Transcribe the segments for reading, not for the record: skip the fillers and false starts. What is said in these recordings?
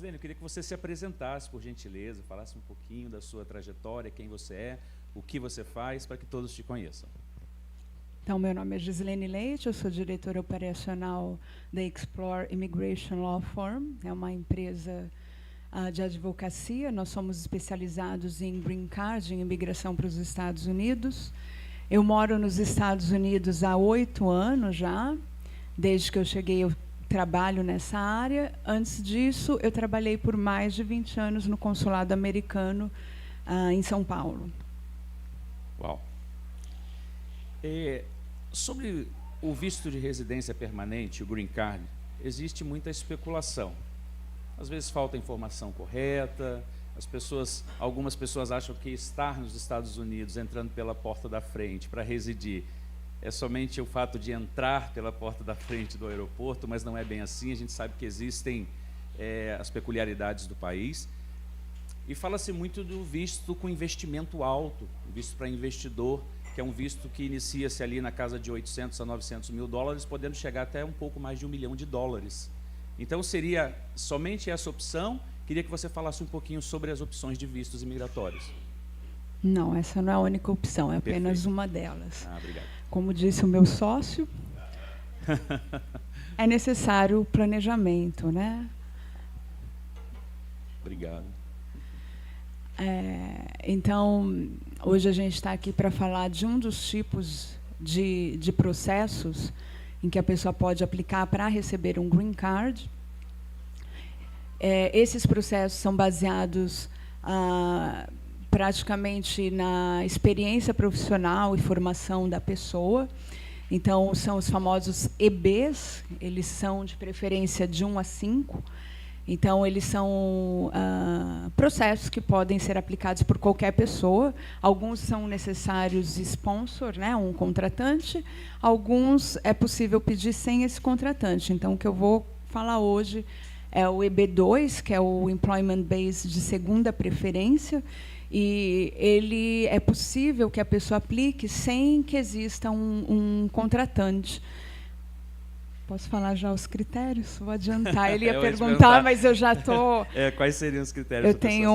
Gislene, eu queria que você se apresentasse, por gentileza, falasse um pouquinho da sua trajetória, quem você é, o que você faz, para que todos te conheçam. Então, meu nome é Gislene Leite, eu sou diretora operacional da Explore Immigration Law Firm, é uma empresa de advocacia. Nós somos especializados em green card, em imigração para os Estados Unidos. Eu moro nos Estados Unidos há 8 anos já, desde que eu cheguei eu trabalho nessa área. Antes disso, eu trabalhei por mais de 20 anos no consulado americano em São Paulo. Uau! Sobre o visto de residência permanente, o green card, existe muita especulação. Às vezes falta informação correta, algumas pessoas acham que estar nos Estados Unidos, entrando pela porta da frente para residir, é somente o fato de entrar pela porta da frente do aeroporto, mas não é bem assim. A gente sabe que existem as peculiaridades do país. E fala-se muito do visto com investimento alto, visto para investidor, que é um visto que inicia-se ali na casa de 800 a 900 mil dólares, podendo chegar até um pouco mais de $1 milhão. Então, seria somente essa opção? Queria que você falasse um pouquinho sobre as opções de vistos imigratórios. Não, essa não é a única opção, é apenas Perfeito. uma delas. Obrigado. Como disse o meu sócio, é necessário planejamento, né? Obrigado. Então, hoje a gente está aqui para falar de um dos tipos de processos em que a pessoa pode aplicar para receber um green card. Esses processos são baseados praticamente na experiência profissional e formação da pessoa. Então, são os famosos EBs, eles são de preferência de 1 a 5. Então, eles são processos que podem ser aplicados por qualquer pessoa. Alguns são necessários sponsor, né, um contratante. Alguns é possível pedir sem esse contratante. Então, o que eu vou falar hoje é o EB2, que é o Employment Base de segunda preferência. E ele é possível que a pessoa aplique sem que exista um contratante. Posso falar já os critérios? Vou adiantar. Ele ia perguntar, mas eu já estou... Quais seriam os critérios? Eu tenho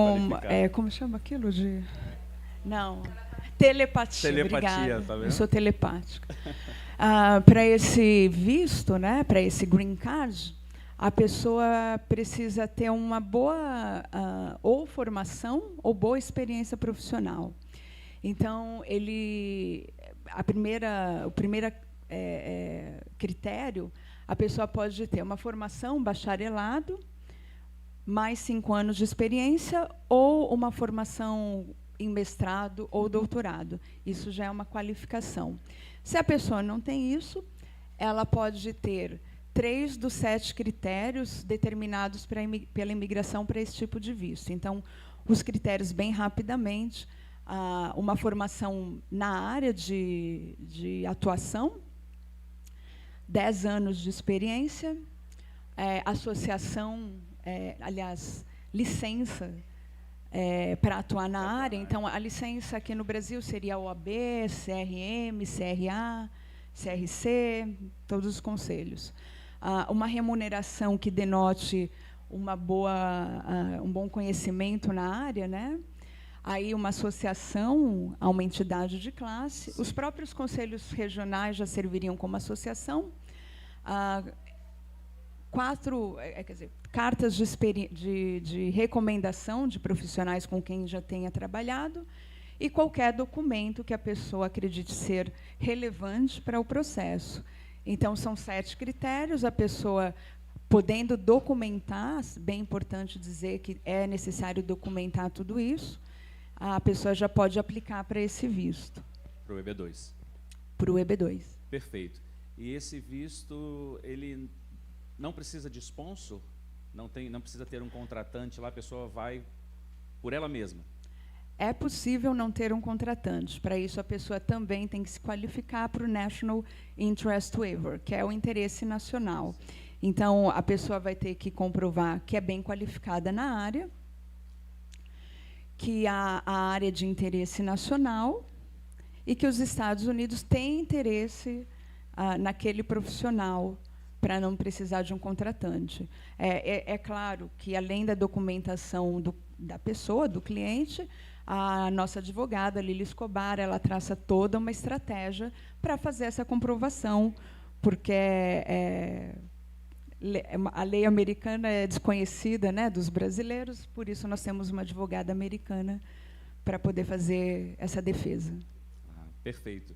como chama aquilo? Não. Telepatia. Obrigada. Tá vendo? Eu sou telepática. Para esse visto, né, para esse green card, a pessoa precisa ter uma boa ou formação ou boa experiência profissional. Então, o primeiro critério, a pessoa pode ter uma formação, bacharelado, mais 5 anos de experiência, ou uma formação em mestrado ou doutorado. Isso já é uma qualificação. Se a pessoa não tem isso, ela pode ter 3 dos 7 critérios determinados pela imigração para esse tipo de visto. Então, os critérios, bem rapidamente, uma formação na área de atuação, 10 anos de experiência, associação, licença para atuar na área. Então, a licença aqui no Brasil seria a OAB, CRM, CRA, CRC, todos os conselhos. Uma remuneração que denote um bom conhecimento na área, né? Aí uma associação a uma entidade de classe. Os próprios conselhos regionais já serviriam como associação. 4 cartas de recomendação de profissionais com quem já tenha trabalhado e qualquer documento que a pessoa acredite ser relevante para o processo. Então, são 7 critérios. A pessoa podendo documentar, bem importante dizer que é necessário documentar tudo isso, a pessoa já pode aplicar para esse visto. Para o EB2. Para o EB2. Perfeito. E esse visto, ele não precisa de sponsor? Não precisa ter um contratante lá, a pessoa vai por ela mesma? É possível não ter um contratante. Para isso, a pessoa também tem que se qualificar para o National Interest Waiver, que é o interesse nacional. Então, a pessoa vai ter que comprovar que é bem qualificada na área, que há a área de interesse nacional e que os Estados Unidos têm interesse naquele profissional para não precisar de um contratante. É claro que, além da documentação da pessoa, do cliente, a nossa advogada, Lili Escobar, ela traça toda uma estratégia para fazer essa comprovação, porque a lei americana é desconhecida, né, dos brasileiros, por isso nós temos uma advogada americana para poder fazer essa defesa. Perfeito.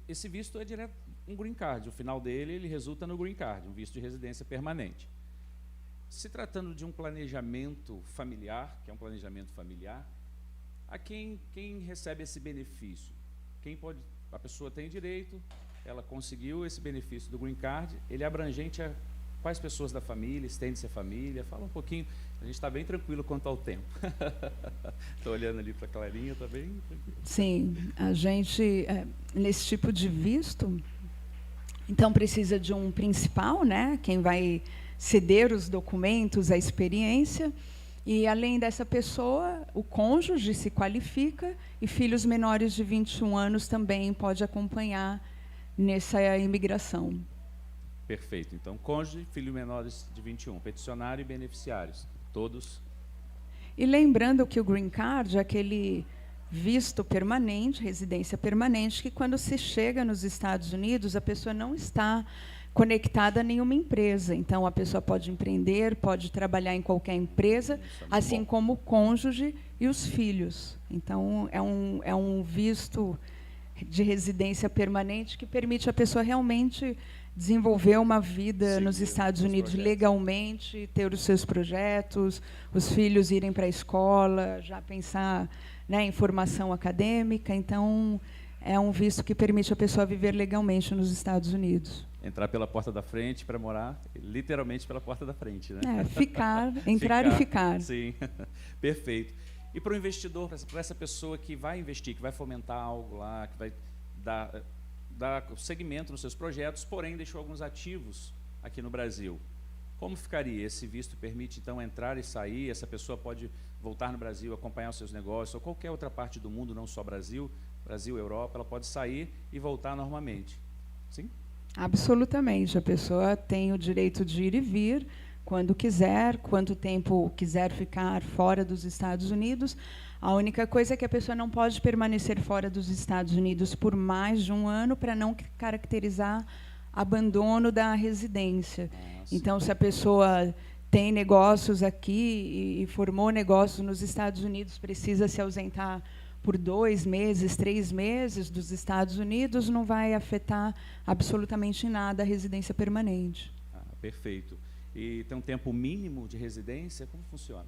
Esse visto é direto um green card. O final dele, ele resulta no green card, um visto de residência permanente. Se tratando de um planejamento familiar, que é um planejamento familiar, a quem recebe esse benefício? A pessoa tem direito, ela conseguiu esse benefício do green card, ele é abrangente a quais pessoas da família, estende-se a família? Fala um pouquinho, a gente está bem tranquilo quanto ao tempo. Estou olhando ali para a Clarinha, está bem tranquilo. Sim, a gente, nesse tipo de visto, então precisa de um principal, né, quem vai ceder os documentos, a experiência, e, além dessa pessoa, o cônjuge se qualifica, e filhos menores de 21 anos também pode acompanhar nessa imigração. Perfeito. Então, cônjuge, filhos menores de 21, peticionário e beneficiários, todos. E lembrando que o green card é aquele visto permanente, residência permanente, que, quando se chega nos Estados Unidos, a pessoa não está conectada a nenhuma empresa. Então, a pessoa pode empreender, pode trabalhar em qualquer empresa, assim como o cônjuge e os filhos. Então, é um visto de residência permanente que permite a pessoa realmente desenvolver uma vida nos Estados Unidos legalmente, ter os seus projetos, os filhos irem para a escola, já pensar, né, em formação acadêmica. Então, é um visto que permite a pessoa viver legalmente nos Estados Unidos. Entrar pela porta da frente para morar, literalmente pela porta da frente, né? Entrar e ficar. Sim, perfeito. E para o investidor, para essa pessoa que vai investir, que vai fomentar algo lá, que vai dar segmento nos seus projetos, porém deixou alguns ativos aqui no Brasil. Como ficaria? Esse visto permite, então, entrar e sair? Essa pessoa pode voltar no Brasil, acompanhar os seus negócios, ou qualquer outra parte do mundo, não só Brasil, Europa, ela pode sair e voltar normalmente. Sim? Absolutamente. A pessoa tem o direito de ir e vir quando quiser, quanto tempo quiser ficar fora dos Estados Unidos. A única coisa é que a pessoa não pode permanecer fora dos Estados Unidos por mais de um ano, para não caracterizar abandono da residência. Então, se a pessoa tem negócios aqui e formou negócios nos Estados Unidos, precisa se ausentar por 2 meses, 3 meses dos Estados Unidos, não vai afetar absolutamente nada a residência permanente. Perfeito. E tem um tempo mínimo de residência? Como funciona?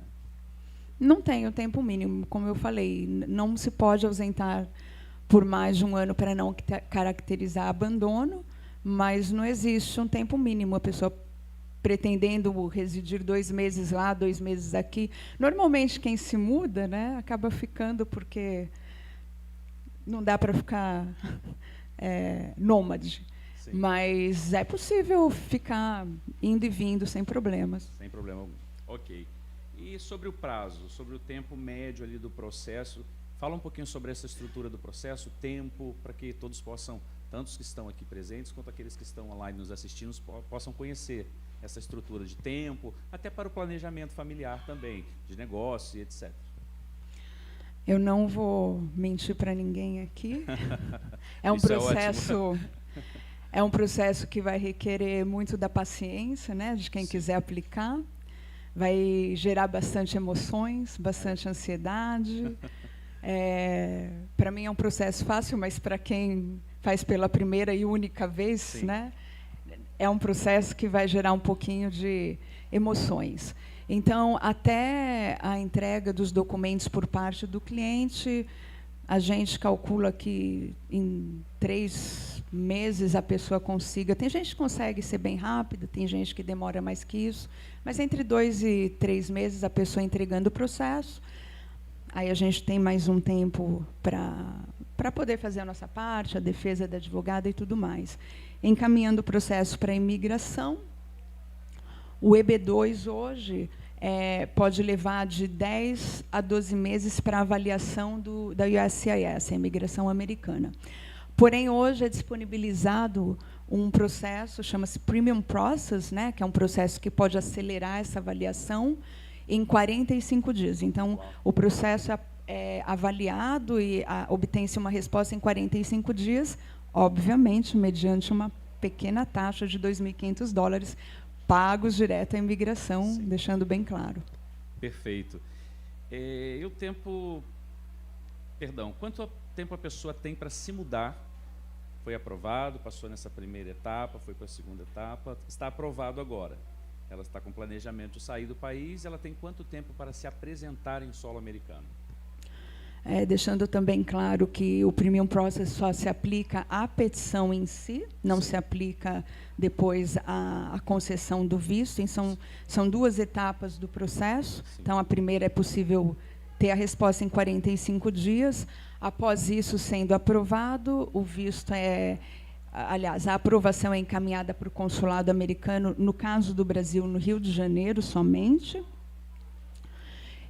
Não tem o tempo mínimo, como eu falei. Não se pode ausentar por mais de um ano para não caracterizar abandono, mas não existe um tempo mínimo. A pessoa pretendendo residir 2 meses lá, 2 meses aqui. Normalmente, quem se muda, né, acaba ficando, porque não dá para ficar nômade. Sim. Mas é possível ficar indo e vindo sem problemas. Sem problema algum. Ok. E sobre o prazo, sobre o tempo médio ali do processo, fala um pouquinho sobre essa estrutura do processo, tempo, para que todos possam, tanto os que estão aqui presentes, quanto aqueles que estão online nos assistindo, possam conhecer essa estrutura de tempo, até para o planejamento familiar também, de negócio e etc. Eu não vou mentir para ninguém aqui. É um processo... É um processo que vai requerer muito da paciência, né, de quem quiser aplicar. Vai gerar bastante emoções, bastante ansiedade. Para mim é um processo fácil, mas para quem faz pela primeira e única vez, né, é um processo que vai gerar um pouquinho de emoções. Então, até a entrega dos documentos por parte do cliente, a gente calcula que em 3 meses a pessoa consiga. Tem gente que consegue ser bem rápida, tem gente que demora mais que isso, mas entre 2 e 3 meses a pessoa entregando o processo. Aí a gente tem mais um tempo para poder fazer a nossa parte, a defesa da advogada e tudo mais. Encaminhando o processo para a imigração, o EB2 hoje pode levar de 10 a 12 meses para a avaliação da USCIS, a imigração americana. Porém, hoje é disponibilizado um processo, chama-se Premium Process, né, que é um processo que pode acelerar essa avaliação em 45 dias. Então, o processo é avaliado e obtém-se uma resposta em 45 dias, obviamente, mediante uma pequena taxa de $2.500 pagos direto à imigração, sim, deixando bem claro. Perfeito. E o tempo... Perdão, quanto tempo a pessoa tem para se mudar? Foi aprovado, passou nessa primeira etapa, foi para a segunda etapa, está aprovado agora. Ela está com planejamento de sair do país, ela tem quanto tempo para se apresentar em solo americano? Deixando também claro que o Premium Process só se aplica à petição em si, não se aplica depois à concessão do visto. São 2 etapas do processo. Sim. Então, a primeira é possível ter a resposta em 45 dias. Após isso sendo aprovado, o visto aliás, a aprovação é encaminhada para o consulado americano, no caso do Brasil, no Rio de Janeiro somente.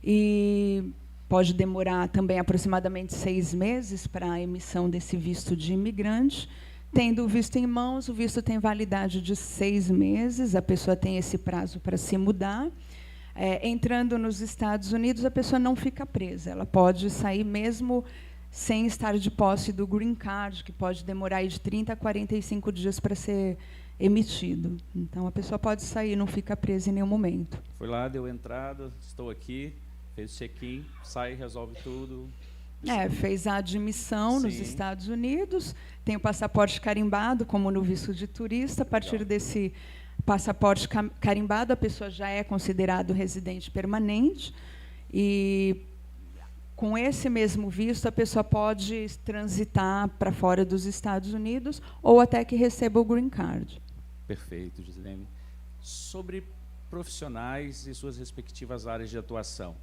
E pode demorar também aproximadamente 6 meses para a emissão desse visto de imigrante. Tendo o visto em mãos, o visto tem validade de 6 meses, a pessoa tem esse prazo para se mudar. Entrando nos Estados Unidos, a pessoa não fica presa, ela pode sair mesmo sem estar de posse do Green Card, que pode demorar de 30 a 45 dias para ser emitido. Então, a pessoa pode sair, não fica presa em nenhum momento. Foi lá, deu entrada, estou aqui, fez check-in, sai, resolve tudo. Fez a admissão, sim, nos Estados Unidos, tem o passaporte carimbado, como no visto de turista. A partir desse passaporte carimbado, a pessoa já é considerado residente permanente, e com esse mesmo visto, a pessoa pode transitar para fora dos Estados Unidos ou até que receba o Green Card. Perfeito, Gislene. Sobre profissionais e suas respectivas áreas de atuação.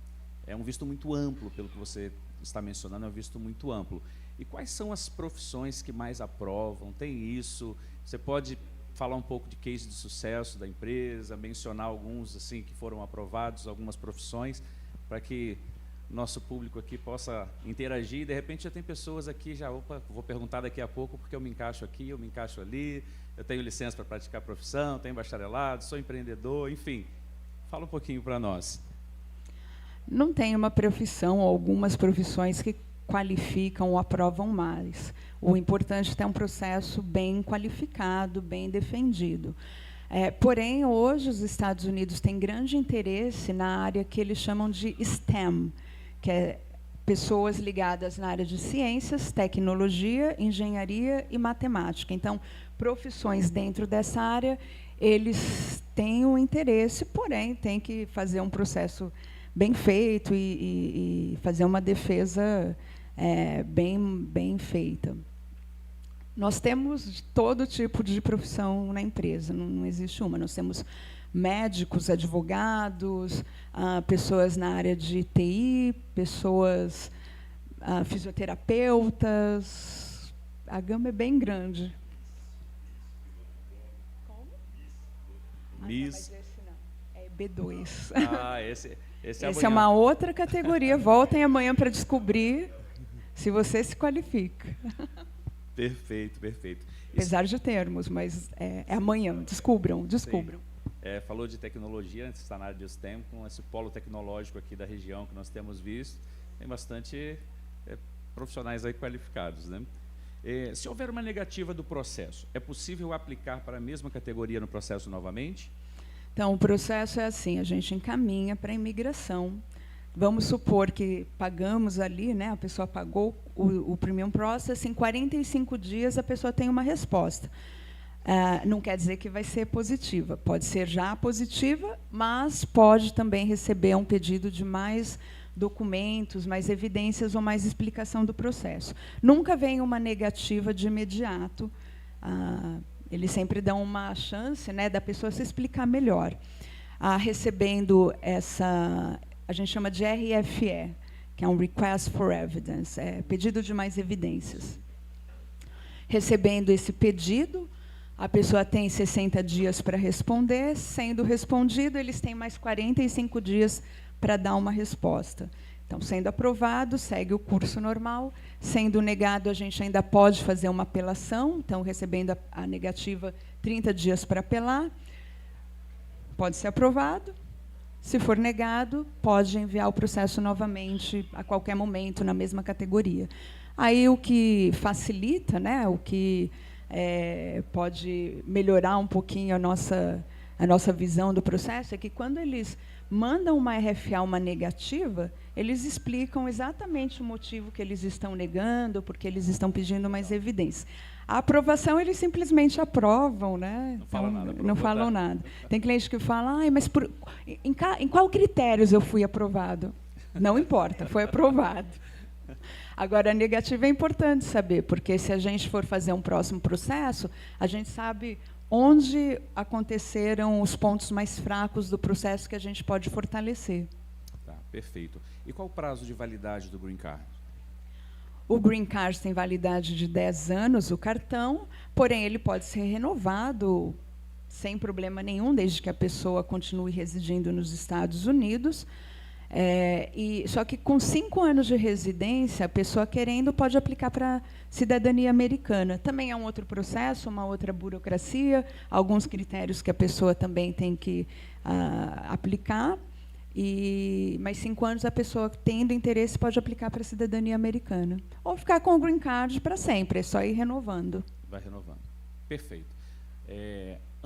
É um visto muito amplo, pelo que você está mencionando, é um visto muito amplo. E quais são as profissões que mais aprovam? Tem isso? Você pode falar um pouco de case de sucesso da empresa, mencionar alguns assim que foram aprovados, algumas profissões, para que nosso público aqui possa interagir. De repente já tem pessoas aqui, vou perguntar daqui a pouco, porque eu me encaixo aqui, eu me encaixo ali, eu tenho licença para praticar a profissão, tenho bacharelado, sou empreendedor, enfim. Fala um pouquinho para nós. Não tem uma profissão ou algumas profissões que qualificam ou aprovam mais. O importante é ter um processo bem qualificado, bem defendido. Porém, hoje, os Estados Unidos têm grande interesse na área que eles chamam de STEM, que é pessoas ligadas na área de ciências, tecnologia, engenharia e matemática. Então, profissões dentro dessa área, eles têm um interesse, porém, têm que fazer um processo bem feito e fazer uma defesa bem feita. Nós temos todo tipo de profissão na empresa, não existe uma. Nós temos médicos, advogados, pessoas na área de TI, pessoas fisioterapeutas. A gama é bem grande. Como? Miss. Mas esse não. É B2. Esse é uma outra categoria. Voltem amanhã para descobrir se você se qualifica. Perfeito, perfeito. Apesar de termos, mas é amanhã. Descubram. Falou de tecnologia, antes está na área de STEM, com esse polo tecnológico aqui da região que nós temos visto, tem bastante profissionais aí qualificados, né? Se houver uma negativa do processo, é possível aplicar para a mesma categoria no processo novamente? Então, o processo é assim, a gente encaminha para a imigração. Vamos supor que pagamos ali, né, a pessoa pagou o Premium Process, em 45 dias a pessoa tem uma resposta. Não quer dizer que vai ser positiva, pode ser já positiva, mas pode também receber um pedido de mais documentos, mais evidências ou mais explicação do processo. Nunca vem uma negativa de imediato, eles sempre dão uma chance, né, da pessoa se explicar melhor. Recebendo essa... A gente chama de RFE, que é um Request for Evidence, pedido de mais evidências. Recebendo esse pedido, a pessoa tem 60 dias para responder. Sendo respondido, eles têm mais 45 dias para dar uma resposta. Então, sendo aprovado, segue o curso normal. Sendo negado, a gente ainda pode fazer uma apelação. Então, recebendo a negativa, 30 dias para apelar. Pode ser aprovado. Se for negado, pode enviar o processo novamente a qualquer momento, na mesma categoria. Aí, o que facilita, né, o que pode melhorar um pouquinho a nossa visão do processo, é que, quando eles mandam uma RFA, uma negativa, eles explicam exatamente o motivo que eles estão negando, porque eles estão pedindo mais evidência. A aprovação, eles simplesmente aprovam, né? Não falam nada. Não falam nada. Tem cliente que fala, mas em qual critérios eu fui aprovado? Não importa, foi aprovado. Agora, a negativa é importante saber, porque se a gente for fazer um próximo processo, a gente sabe onde aconteceram os pontos mais fracos do processo que a gente pode fortalecer. Tá, perfeito. E qual o prazo de validade do Green Card? O Green Card tem validade de 10 anos, o cartão, porém, ele pode ser renovado sem problema nenhum, desde que a pessoa continue residindo nos Estados Unidos. Só que, com 5 anos de residência, a pessoa querendo pode aplicar para cidadania americana. Também é um outro processo, uma outra burocracia, alguns critérios que a pessoa também tem que aplicar. Mas 5 anos, a pessoa, tendo interesse, pode aplicar para a cidadania americana. Ou ficar com o Green Card para sempre, é só ir renovando. Vai renovando. Perfeito.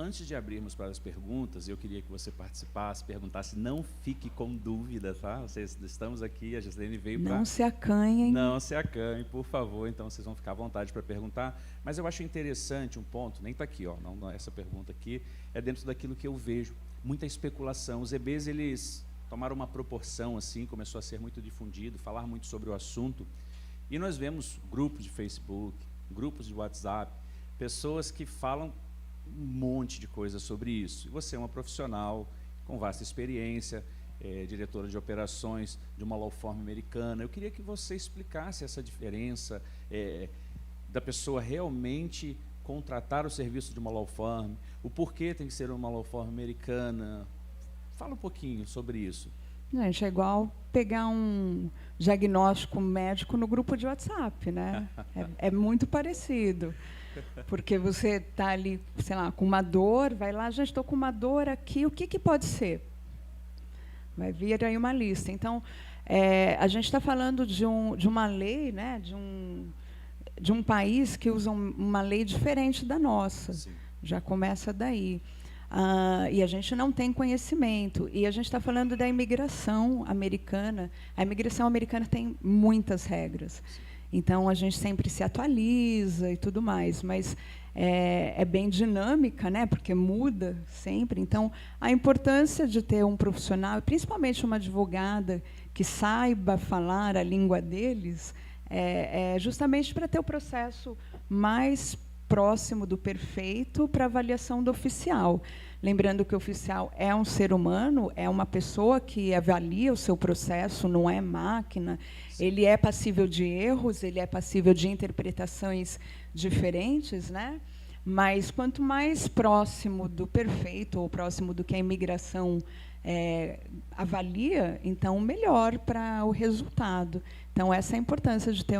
Antes de abrirmos para as perguntas, eu queria que você participasse, perguntasse, não fique com dúvida, tá? Estamos aqui, a Gislene veio para... Não se acanhem. Não se acanhem, por favor, então vocês vão ficar à vontade para perguntar. Mas eu acho interessante um ponto, nem está aqui, não, essa pergunta aqui é dentro daquilo que eu vejo, muita especulação. Os EBs, eles tomaram uma proporção, assim, começou a ser muito difundido, falar muito sobre o assunto, e nós vemos grupos de Facebook, grupos de WhatsApp, pessoas que falam um monte de coisa sobre isso. E você é uma profissional com vasta experiência, diretora de operações de uma law firm americana. Eu queria que você explicasse essa diferença da pessoa realmente contratar o serviço de uma law firm, o porquê tem que ser uma law firm americana. Fala um pouquinho sobre isso. Gente, é igual pegar um diagnóstico médico no grupo de WhatsApp, né? É muito parecido. Porque você está ali, sei lá, com uma dor, vai lá, já estou com uma dor aqui, o que pode ser? Vai vir aí uma lista. Então, a gente está falando de uma lei, né, de um país que usa uma lei diferente da nossa. Sim. Já começa daí. E a gente não tem conhecimento. E a gente está falando da imigração americana. A imigração americana tem muitas regras. Sim. Então, a gente sempre se atualiza e tudo mais, mas é bem dinâmica, né, porque muda sempre. Então, a importância de ter um profissional, principalmente uma advogada, que saiba falar a língua deles, é justamente para ter o processo mais próximo do perfeito para avaliação do oficial. Lembrando que o oficial é um ser humano, é uma pessoa que avalia o seu processo, não é máquina. Ele é passível de erros, ele é passível de interpretações diferentes, né? Mas, quanto mais próximo do perfeito, ou próximo do que a imigração avalia, então, melhor para o resultado. Então, essa é a importância de ter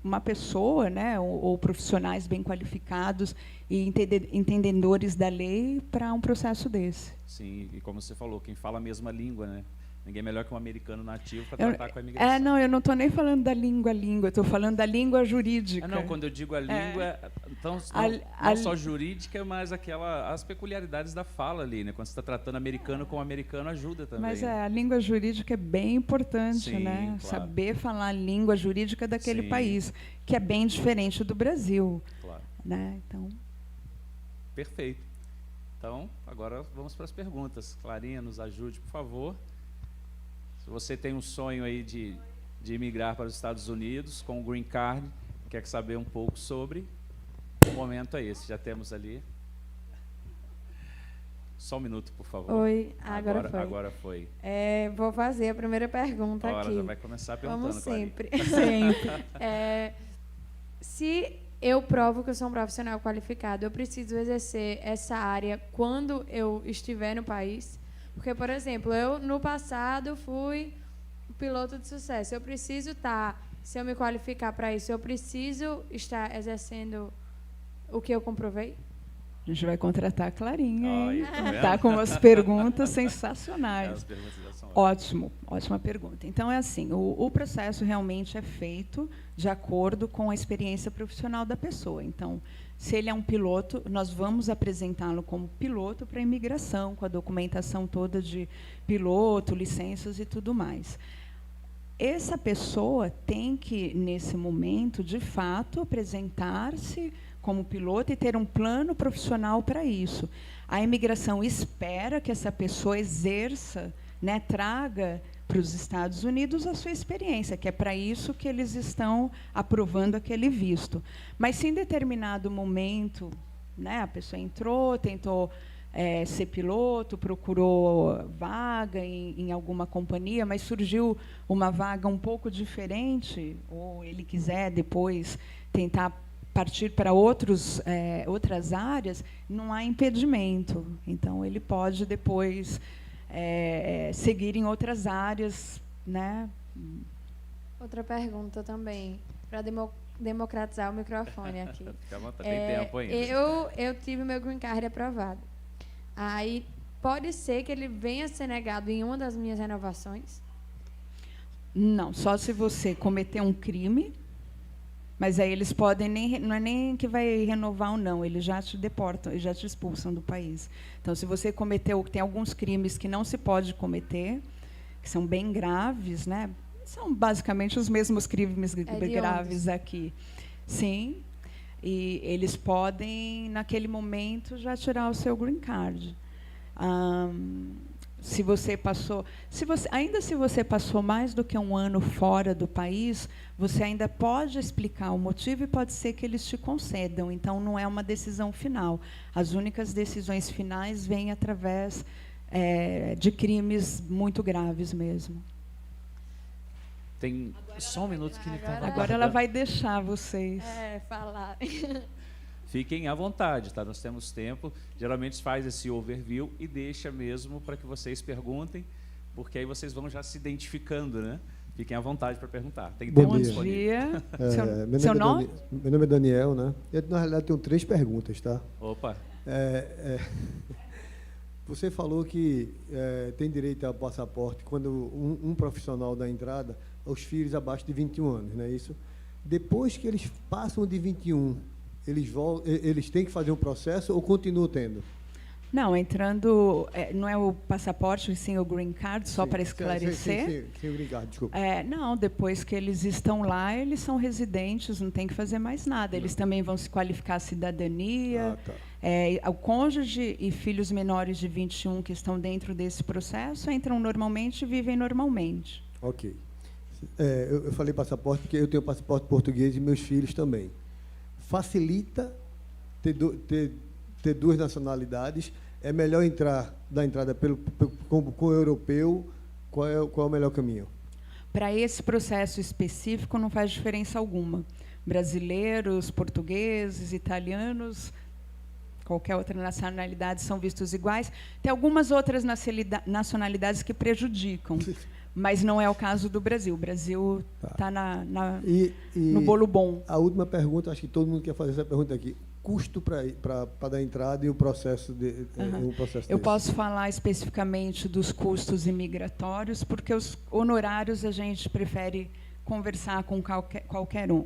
uma pessoa, né, ou profissionais bem qualificados e entendedores da lei para um processo desse. Sim, e como você falou, quem fala a mesma língua, né? Ninguém melhor que um americano nativo para tratar com a imigração. Não, eu não estou nem falando da língua, estou falando da língua jurídica. Não, quando eu digo a língua, então, não só jurídica, mas as peculiaridades da fala ali, né? Quando você está tratando americano com americano, ajuda também. Mas a língua jurídica é bem importante, sim, né? Claro. Saber falar a língua jurídica daquele sim. país, que é bem diferente do Brasil. Claro. Né? Então... Perfeito. Então, agora vamos para as perguntas. Clarinha, nos ajude, por favor. Se você tem um sonho aí de imigrar para os Estados Unidos com o Green Card, quer saber um pouco sobre, o momento é esse. Já temos ali. Só um minuto, por favor. Oi, agora foi. Agora foi. Vou fazer a primeira pergunta aqui. Já vai começar perguntando, como sempre. Sempre. Se eu provo que eu sou um profissional qualificado, eu preciso exercer essa área quando eu estiver no país? Porque, por exemplo, eu, no passado, fui piloto de sucesso. Eu preciso estar, se eu me qualificar para isso, eu preciso estar exercendo o que eu comprovei? A gente vai contratar a Clarinha, hein? Aí, tá vendo? Tá com umas perguntas sensacionais. As perguntas já são Ótimo, ótima pergunta. Então, é assim, o processo realmente é feito de acordo com a experiência profissional da pessoa. Então, se ele é um piloto, nós vamos apresentá-lo como piloto para a imigração, com a documentação toda de piloto, licenças e tudo mais. Essa pessoa tem que, nesse momento, de fato, apresentar-se como piloto e ter um plano profissional para isso. A imigração espera que essa pessoa exerça, né, traga para os Estados Unidos a sua experiência, que é para isso que eles estão aprovando aquele visto. Mas se em determinado momento, né, a pessoa entrou, tentou ser piloto, procurou vaga em alguma companhia, mas surgiu uma vaga um pouco diferente, ou ele quiser depois tentar partir para outras áreas, não há impedimento. Então, ele pode depois seguir em outras áreas, né? Outra pergunta também, para democratizar o microfone aqui. Fica à vontade, tem tempo ainda. Eu tive meu green card aprovado. Aí, pode ser que ele venha a ser negado em uma das minhas renovações? Não, só se você cometer um crime, mas aí eles podem, não é nem que vai renovar ou não, eles já te deportam, eles já te expulsam do país. Então, se você cometeu, tem alguns crimes que não se pode cometer, que são bem graves, né? São basicamente os mesmos crimes graves aqui. Sim, e eles podem, naquele momento, já tirar o seu green card. Se você passou, ainda se você passou mais do que um ano fora do país, você ainda pode explicar o motivo e pode ser que eles te concedam. Então, não é uma decisão final. As únicas decisões finais vêm através de crimes muito graves mesmo. Tem só um minuto que ele está Agora ela vai deixar vocês. Falar. Fiquem à vontade, tá? Nós temos tempo. Geralmente faz esse overview e deixa mesmo para que vocês perguntem, porque aí vocês vão já se identificando, né? Fiquem à vontade para perguntar. Tem tempo Bom disponível. dia. Seu nome? Meu nome é Daniel, né? Eu, na realidade, tenho 3 perguntas, tá? Opa. Você falou que tem direito ao passaporte quando um profissional dá entrada aos filhos abaixo de 21 anos, não é isso? Depois que eles passam de 21, eles têm que fazer um processo ou continuam tendo? Não, entrando... não é o passaporte, sim o green card, só para esclarecer. Sim, obrigado, desculpa. Não, depois que eles estão lá, eles são residentes, não tem que fazer mais nada. Eles também vão se qualificar à cidadania. O cônjuge e filhos menores de 21 que estão dentro desse processo entram normalmente e vivem normalmente. Ok. Eu falei passaporte porque eu tenho passaporte português e meus filhos também. Facilita ter 2 nacionalidades? É melhor dar entrada com o europeu? Qual é o melhor caminho? Para esse processo específico, não faz diferença alguma. Brasileiros, portugueses, italianos, qualquer outra nacionalidade são vistos iguais. Tem algumas outras nacionalidades que prejudicam, mas não é o caso do Brasil. O Brasil está no bolo bom. A última pergunta, acho que todo mundo quer fazer essa pergunta aqui. Custo para dar entrada e o processo Eu posso falar especificamente dos custos imigratórios, porque os honorários a gente prefere conversar com qualquer um.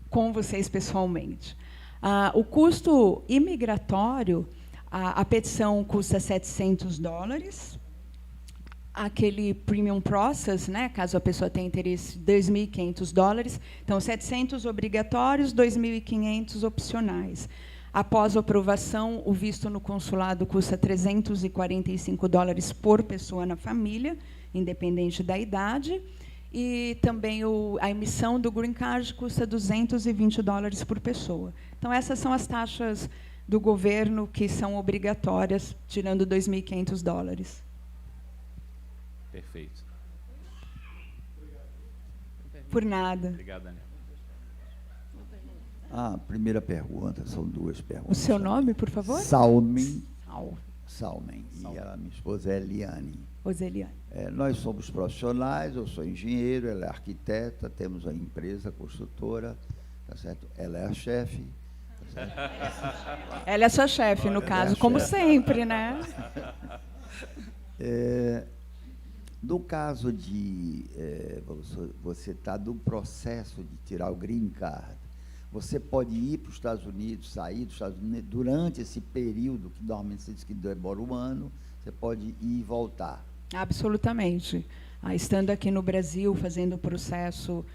Com vocês pessoalmente. O custo imigratório, a petição custa $700. Aquele premium process, né, caso a pessoa tenha interesse, $2.500. Então, 700 obrigatórios, 2.500 opcionais. Após a aprovação, o visto no consulado custa $345 por pessoa na família, independente da idade. E também a emissão do green card custa $220 por pessoa. Então, essas são as taxas do governo que são obrigatórias, tirando $2.500. Perfeito. Por nada. Obrigado, Daniel. A primeira pergunta, são 2 perguntas. O seu nome, por favor? Salmen. Sal. Salmen. E a minha esposa é Eliane. Roseliane. Nós somos profissionais, eu sou engenheiro, ela é arquiteta, temos uma empresa construtora, tá certo? Ela é a chefe. Tá certo? Ela é sua chefe, no caso, como sempre, né? No caso de você estar no processo de tirar o green card, você pode ir para os Estados Unidos, sair dos Estados Unidos, durante esse período, que normalmente se diz que demora um ano, você pode ir e voltar. Absolutamente. Estando aqui no Brasil, fazendo o processo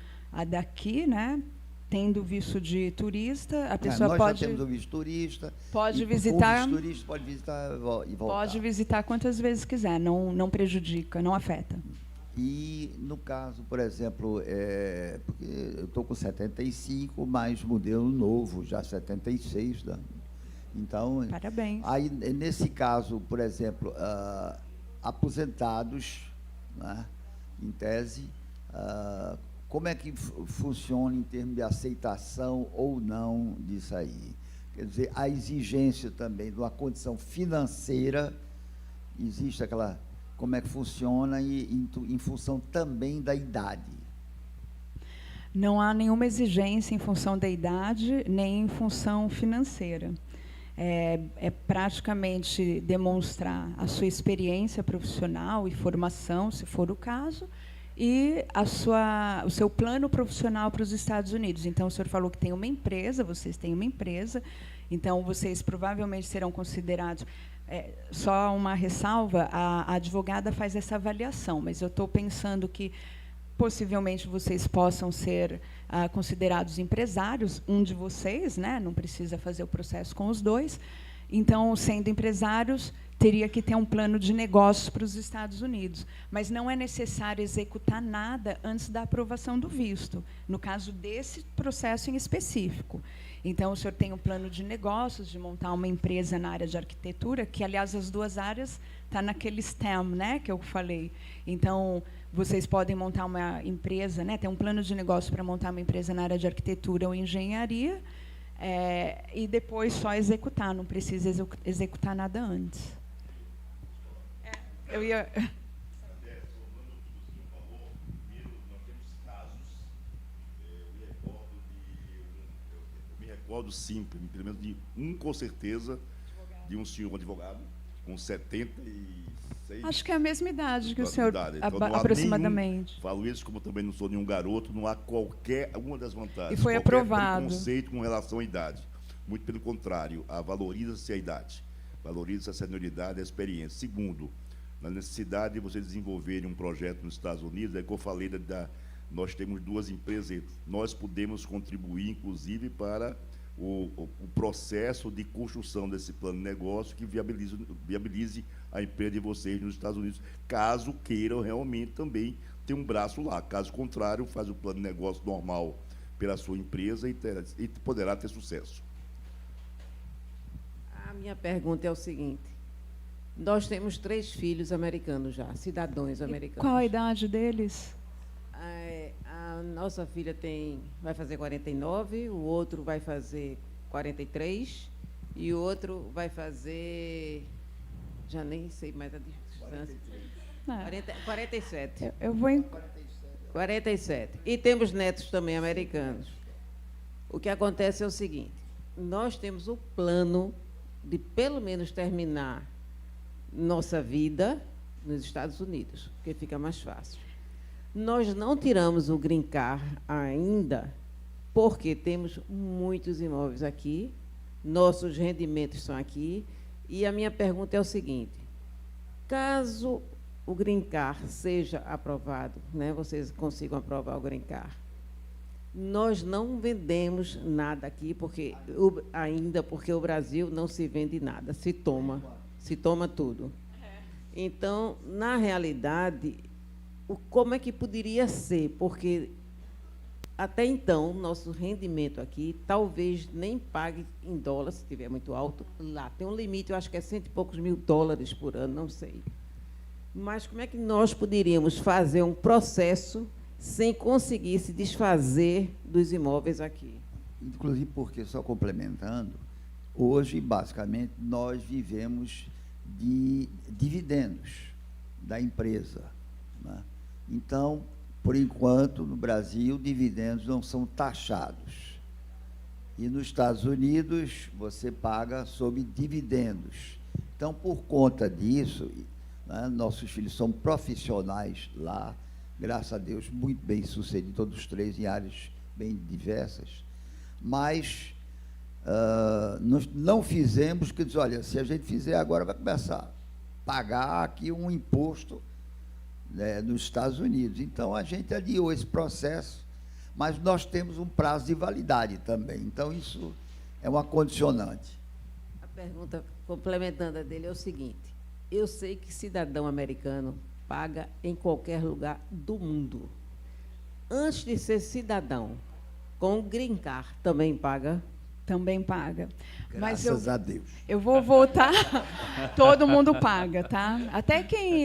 daqui, né? Tendo visto de turista, a pessoa nós pode... já temos o visto turista. Pode e visitar... O visto turista pode visitar e voltar. Pode visitar quantas vezes quiser, não prejudica, não afeta. E, no caso, por exemplo, porque eu estou com 75, mas modelo novo, já 76, né? Então, parabéns. Aí, nesse caso, por exemplo, aposentados, né, em tese, como é que funciona em termos de aceitação ou não disso aí? Quer dizer, a exigência também de uma condição financeira, existe aquela... Como é que funciona em função também da idade? Não há nenhuma exigência em função da idade, nem em função financeira. É praticamente demonstrar a sua experiência profissional e formação, se for o caso, e o seu plano profissional para os Estados Unidos. Então, o senhor falou que tem uma empresa, vocês têm uma empresa, então vocês provavelmente serão considerados... só uma ressalva, a advogada faz essa avaliação, mas eu estou pensando que possivelmente vocês possam ser considerados empresários, um de vocês, né, não precisa fazer o processo com os dois. Então, sendo empresários, teria que ter um plano de negócios para os Estados Unidos. Mas não é necessário executar nada antes da aprovação do visto, no caso desse processo em específico. Então, o senhor tem um plano de negócios, de montar uma empresa na área de arquitetura, que, aliás, as duas áreas estão naquele STEM, né, que eu falei. Então, vocês podem montar uma empresa, né, ter um plano de negócio para montar uma empresa na área de arquitetura ou engenharia, e depois só executar, não precisa executar nada antes. Eu ia... Sim, pelo menos de com certeza, de um senhor, um advogado, com 76... Acho que é a mesma idade que o senhor, então, aproximadamente. Falo isso, como também não sou nenhum garoto, não há qualquer uma das vantagens. E foi aprovado. Preconceito com relação à idade. Muito pelo contrário, valoriza-se a idade, valoriza-se a senioridade e a experiência. Segundo, na necessidade de vocês desenvolverem um projeto nos Estados Unidos, é que eu falei nós temos duas empresas, nós podemos contribuir, inclusive, para o processo de construção desse plano de negócio que viabilize a empresa de vocês nos Estados Unidos, caso queiram realmente também ter um braço lá. Caso contrário, faz o plano de negócio normal pela sua empresa e poderá ter sucesso. A minha pergunta é o seguinte: nós temos 3 filhos americanos já, cidadãos americanos. Qual a idade deles? A nossa filha vai fazer 49, o outro vai fazer 43 e o outro vai fazer, já nem sei mais a distância, 47. Eu vou em... 47. E temos netos também americanos. O que acontece é o seguinte: nós temos o plano de, pelo menos, terminar nossa vida nos Estados Unidos, porque fica mais fácil. Nós não tiramos o green card ainda, porque temos muitos imóveis aqui, nossos rendimentos são aqui, e a minha pergunta é o seguinte: caso o green card seja aprovado, né, vocês consigam aprovar o green card, nós não vendemos nada aqui, porque o Brasil não se vende nada, se toma tudo. Então, na realidade, como é que poderia ser? Porque, até então, nosso rendimento aqui talvez nem pague em dólar, se estiver muito alto. Lá tem um limite, eu acho que é $100 e poucos mil por ano, não sei. Mas como é que nós poderíamos fazer um processo sem conseguir se desfazer dos imóveis aqui? Inclusive porque, só complementando, hoje, basicamente, nós vivemos de dividendos, da empresa, né? Então, por enquanto, no Brasil, dividendos não são taxados. E nos Estados Unidos, você paga sobre dividendos. Então, por conta disso, né, nossos filhos são profissionais lá, graças a Deus, muito bem sucedidos, todos os três em áreas bem diversas. Mas nós não fizemos, que diz, olha, se a gente fizer agora, vai começar a pagar aqui um imposto, né, nos Estados Unidos. Então, a gente adiou esse processo, mas nós temos um prazo de validade também. Então, isso é uma condicionante. A pergunta complementando a dele é o seguinte: eu sei que cidadão americano paga em qualquer lugar do mundo. Antes de ser cidadão, com o Green Card também paga? Também paga. Mas Graças a Deus. eu vou voltar. Todo mundo paga, tá? Até quem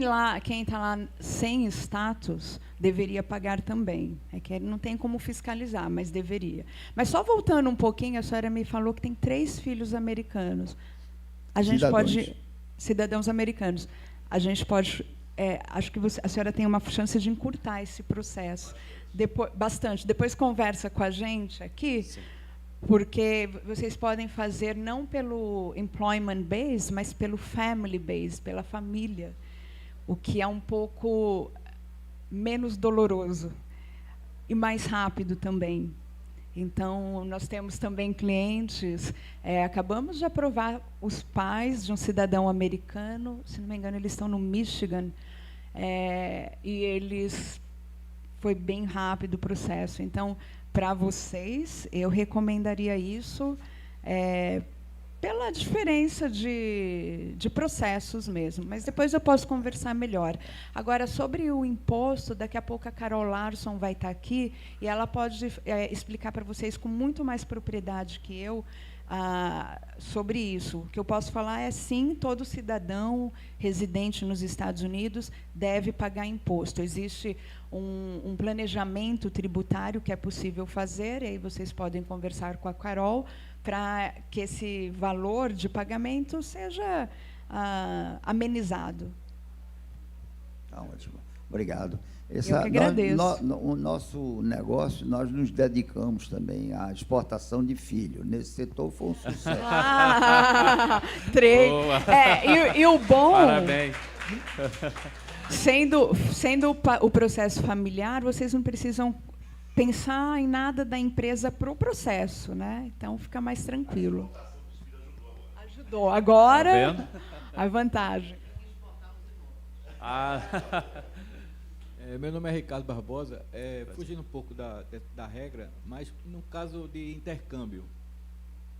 está lá sem status deveria pagar também. É que ele não tem como fiscalizar, mas deveria. Mas só voltando um pouquinho, a senhora me falou que tem 3 filhos americanos. A gente pode... Cidadãos americanos. A gente pode... acho que a senhora tem uma chance de encurtar esse processo. Bastante. Depois conversa com a gente aqui. Sim. Porque vocês podem fazer não pelo employment base, mas pelo family base, pela família, o que é um pouco menos doloroso e mais rápido também. Então, nós temos também clientes, acabamos de aprovar os pais de um cidadão americano, se não me engano, eles estão no Michigan, e foi bem rápido o processo. Então, para vocês, eu recomendaria isso pela diferença de processos mesmo. Mas depois eu posso conversar melhor. Agora, sobre o imposto, daqui a pouco a Carol Larson vai estar aqui e ela pode explicar para vocês com muito mais propriedade que eu sobre isso. O que eu posso falar é, sim, todo cidadão residente nos Estados Unidos deve pagar imposto. Existe um planejamento tributário que é possível fazer, e aí vocês podem conversar com a Carol para que esse valor de pagamento seja amenizado. Tá ótimo. Obrigado. Eu que agradeço. O nosso negócio, nós nos dedicamos também à exportação de filho. Nesse setor foi um sucesso. Boa. E o bom... Parabéns. Sendo o processo familiar, vocês não precisam pensar em nada da empresa para o processo, né? Então, fica mais tranquilo. Ajudou. Agora, Tá vendo? a vantagem. Meu nome é Ricardo Barbosa. Fugindo um pouco da regra, mas no caso de intercâmbio,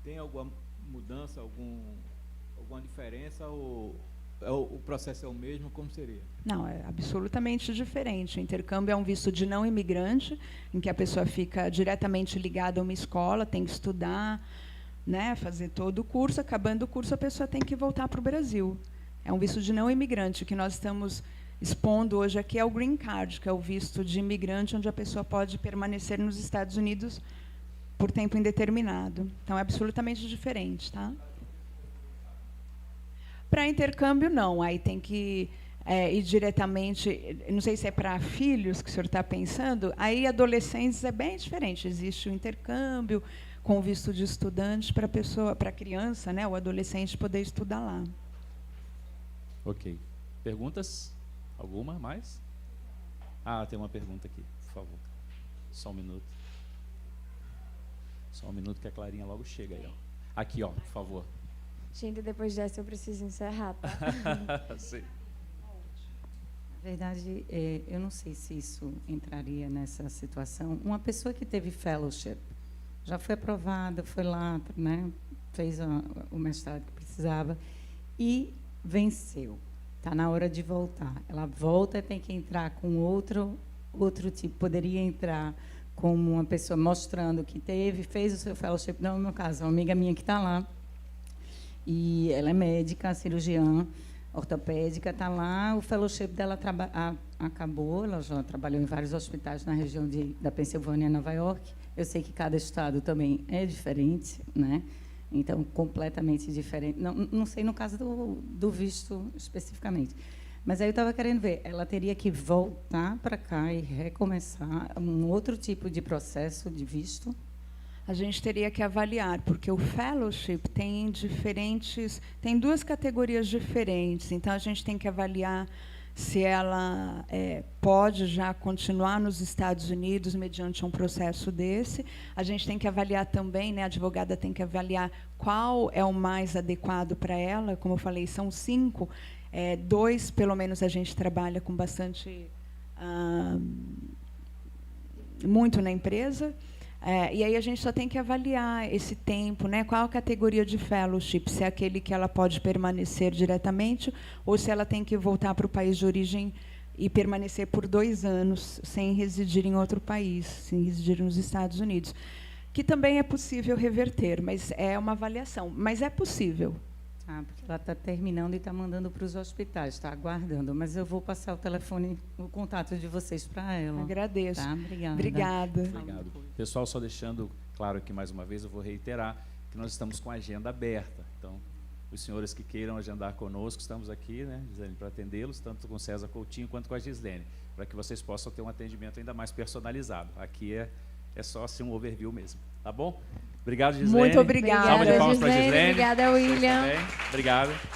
tem alguma mudança, alguma diferença, ou o processo é o mesmo? Como seria? Não, é absolutamente diferente. O intercâmbio é um visto de não imigrante, em que a pessoa fica diretamente ligada a uma escola, tem que estudar, né, fazer todo o curso. Acabando o curso, a pessoa tem que voltar para o Brasil. É um visto de não imigrante. O que nós estamos expondo hoje aqui é o Green Card, que é o visto de imigrante, onde a pessoa pode permanecer nos Estados Unidos por tempo indeterminado. Então, é absolutamente diferente, tá? Para intercâmbio, não. Aí tem que ir diretamente... Não sei se é para filhos que o senhor está pensando. Aí, adolescentes, é bem diferente. Existe o intercâmbio com visto de estudante para a criança, né, o adolescente, poder estudar lá. Ok. Perguntas? Alguma mais? Tem uma pergunta aqui, por favor. Só um minuto. Só um minuto que a Clarinha logo chega aí, ó. Aqui, ó, por favor. Gente, depois dessa eu preciso encerrar, tá? Sim. Na verdade, eu não sei se isso entraria nessa situação. Uma pessoa que teve fellowship, já foi aprovada, foi lá, né, fez o mestrado que precisava e venceu. Está na hora de voltar. Ela volta e tem que entrar com outro tipo. Poderia entrar como uma pessoa mostrando que fez o seu fellowship. Não é o meu caso, uma amiga minha que está lá. E ela é médica, cirurgiã, ortopédica, está lá. O fellowship dela acabou. Ela já trabalhou em vários hospitais na região da Pensilvânia e Nova York. Eu sei que cada estado também é diferente, né? Então, completamente diferente. Não sei no caso do visto especificamente. Mas aí eu estava querendo ver, ela teria que voltar para cá e recomeçar um outro tipo de processo de visto? A gente teria que avaliar, porque o fellowship tem duas categorias diferentes. Então a gente tem que avaliar se ela pode já continuar nos Estados Unidos mediante um processo desse. A gente tem que avaliar também, né, a advogada tem que avaliar qual é o mais adequado para ela. Como eu falei, são 5. 2, pelo menos, a gente trabalha com bastante... muito na empresa. E aí a gente só tem que avaliar esse tempo, né? Qual a categoria de fellowship, se é aquele que ela pode permanecer diretamente ou se ela tem que voltar para o país de origem e permanecer por 2 anos sem residir em outro país, sem residir nos Estados Unidos. Que também é possível reverter, mas é uma avaliação. Mas é possível. Porque ela está terminando e está mandando para os hospitais, está aguardando. Mas eu vou passar o telefone, o contato de vocês para ela. Agradeço. Tá? Obrigada. Obrigada. Obrigado. Pessoal, só deixando claro aqui mais uma vez, eu vou reiterar que nós estamos com a agenda aberta. Então, os senhores que queiram agendar conosco, estamos aqui, né, Gislene, para atendê-los, tanto com o César Coutinho quanto com a Gislene, para que vocês possam ter um atendimento ainda mais personalizado. Aqui é só assim, um overview mesmo. Tá bom? Obrigado, Gislene. Muito obrigada. Salva de palmas para a Gislene. Obrigada, William. Obrigado.